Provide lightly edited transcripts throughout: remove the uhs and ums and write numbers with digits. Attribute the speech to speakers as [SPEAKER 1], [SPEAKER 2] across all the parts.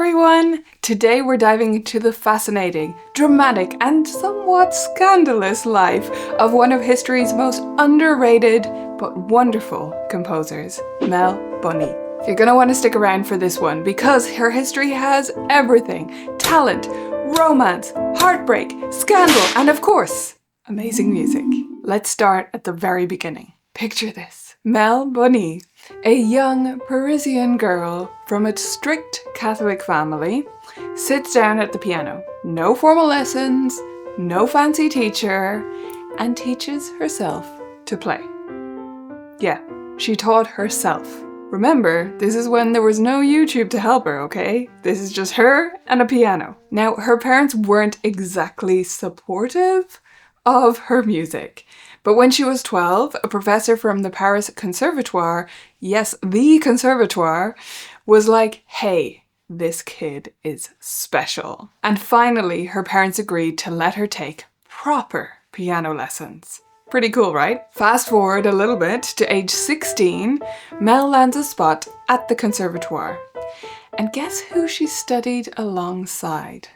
[SPEAKER 1] everyone! Today we're diving into the fascinating, dramatic, and somewhat scandalous life of one of history's most underrated but wonderful composers, Mel Bonis. You're gonna want to stick around for this one because her history has everything: talent, romance, heartbreak, scandal, and of course, amazing music. Let's start at the very beginning. Picture this. Mel Bonis, a young Parisian girl from a strict Catholic family, sits down at the piano. No formal lessons, no fancy teacher, and teaches herself to play. Yeah, she taught herself. Remember, this is when there was no YouTube to help her, okay? This is just her and a piano. Now, her parents weren't exactly supportive of her music. But when she was 12, a professor from the Paris Conservatoire, yes, the Conservatoire, was like, hey, this kid is special. And finally, her parents agreed to let her take proper piano lessons. Pretty cool, right? Fast forward a little bit to age 16, Mel lands a spot at the Conservatoire. And guess who she studied alongside?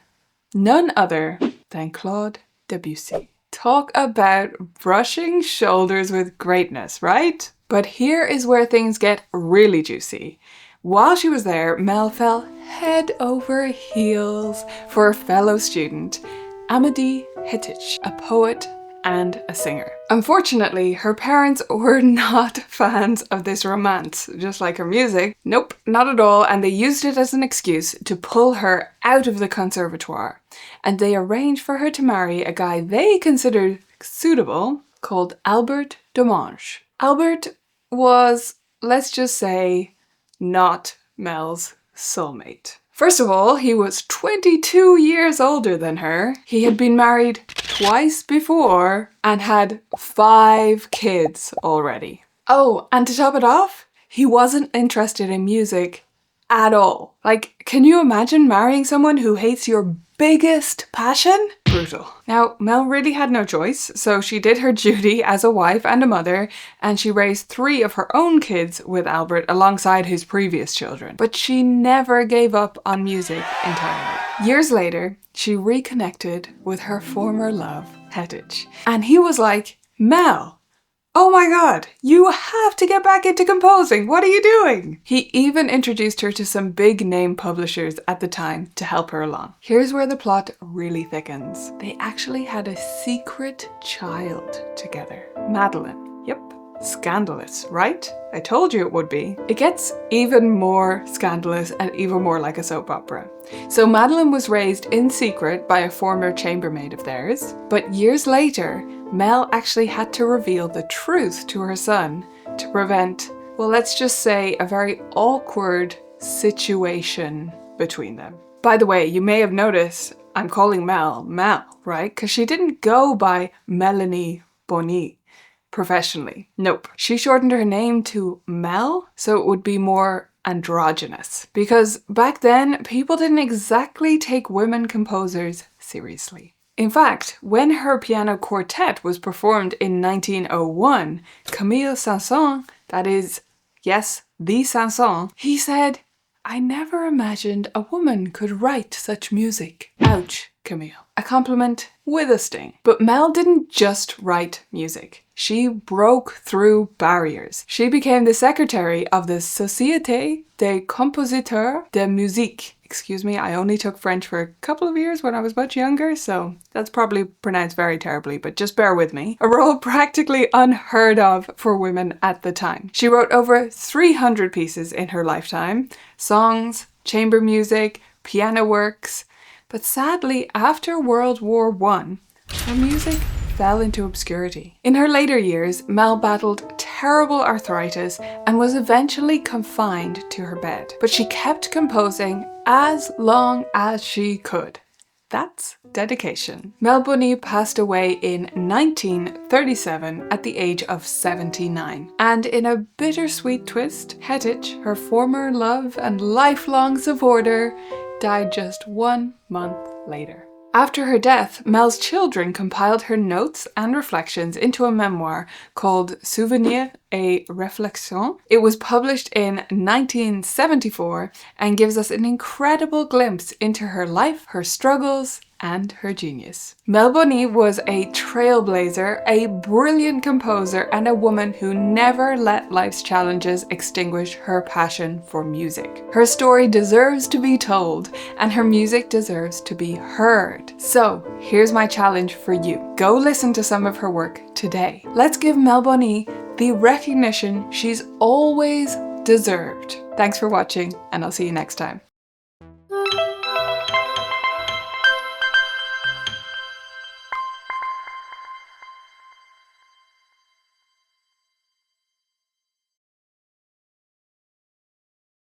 [SPEAKER 1] None other than Claude Debussy. Talk about brushing shoulders with greatness, right? But here is where things get really juicy. While she was there, Mel fell head over heels for a fellow student, Amédée Hettich, a poet and a singer. Unfortunately, her parents were not fans of this romance, just like her music. Nope, not at all, and they used it as an excuse to pull her out of the conservatoire. And they arranged for her to marry a guy they considered suitable, called Albert Domange. Albert was, let's just say, not Mel's soulmate. First of all, he was 22 years older than her. He had been married twice before and had 5 kids already. Oh, and to top it off, he wasn't interested in music at all. Like, can you imagine marrying someone who hates your biggest passion? Brutal. Now, Mel really had no choice, so she did her duty as a wife and a mother, and she raised 3 of her own kids with Albert alongside his previous children. But she never gave up on music entirely. Years later, she reconnected with her former love, Hettich, and he was like, Mel, oh my god, you have to get back into composing. What are you doing? He even introduced her to some big name publishers at the time to help her along. Here's where the plot really thickens. They actually had a secret child together. Madeline. Yep. Scandalous, right? I told you it would be. It gets even more scandalous and even more like a soap opera. So Madeline was raised in secret by a former chambermaid of theirs, but years later, Mel actually had to reveal the truth to her son to prevent, well, let's just say, a very awkward situation between them. By the way, you may have noticed I'm calling Mel, right? Because she didn't go by Melanie Bonis professionally. Nope. She shortened her name to Mel, so it would be more androgynous. Because back then, people didn't exactly take women composers seriously. In fact, when her piano quartet was performed in 1901, Camille Saint-Saëns, that is, yes, the Saint-Saëns, he said, I never imagined a woman could write such music. Ouch, Camille. A compliment with a sting. But Mel didn't just write music. She broke through barriers. She became the secretary of the Société des Compositeurs de Musique. Excuse me, I only took French for a couple of years when I was much younger, so that's probably pronounced very terribly, but just bear with me. A role practically unheard of for women at the time. She wrote over 300 pieces in her lifetime, songs, chamber music, piano works, but sadly, after World War I, her music fell into obscurity. In her later years, Mel battled terrible arthritis and was eventually confined to her bed. But she kept composing as long as she could. That's dedication. Mel Bonis passed away in 1937 at the age of 79. And in a bittersweet twist, Hettich, her former love and lifelong supporter, died just 1 month later. After her death, Mel's children compiled her notes and reflections into a memoir called Souvenirs et Réflexions. It was published in 1974 and gives us an incredible glimpse into her life, her struggles, and her genius. Mel Bonis was a trailblazer, a brilliant composer, and a woman who never let life's challenges extinguish her passion for music. Her story deserves to be told, and her music deserves to be heard. So here's my challenge for you. Go listen to some of her work today. Let's give Mel Bonis the recognition she's always deserved. Thanks for watching, and I'll see you next time.